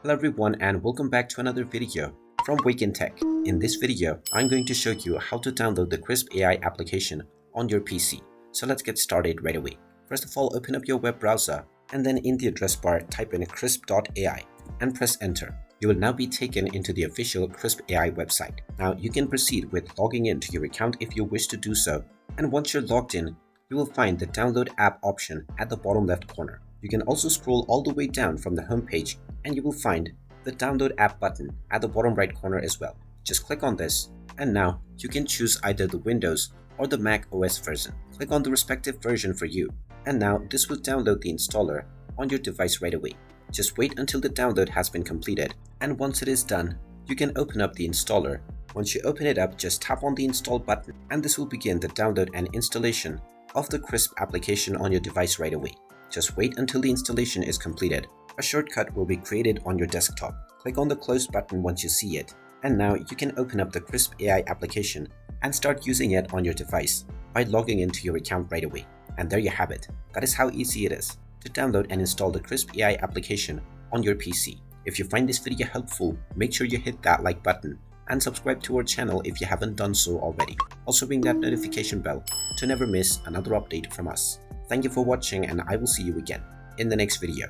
Hello everyone and welcome back to another video from Wake&Tech. In this video, I'm going to show you how to download the Krisp AI application on your PC. So let's get started right away. First of all, open up your web browser and then in the address bar type in krisp.ai and press enter. You will now be taken into the official Krisp AI website. Now you can proceed with logging into your account if you wish to do so, and once you're logged in, you will find the download app option at the bottom left corner. You can also scroll all the way down from the home page and you will find the download app button at the bottom right corner as well. Just click on this and now you can choose either the Windows or the Mac OS version. Click on the respective version for you and now this will download the installer on your device right away. Just wait until the download has been completed, and once it is done, you can open up the installer. Once you open it up, just tap on the install button and this will begin the download and installation of the Krisp application on your device right away. Just wait until the installation is completed. A shortcut will be created on your desktop. Click on the close button once you see it, and now you can open up the Krisp AI application and start using it on your device by logging into your account right away. And there you have it. That is how easy it is to download and install the Krisp AI application on your PC. If you find this video helpful, make sure you hit that like button and subscribe to our channel if you haven't done so already. Also ring that notification bell to never miss another update from us. Thank you for watching and I will see you again in the next video.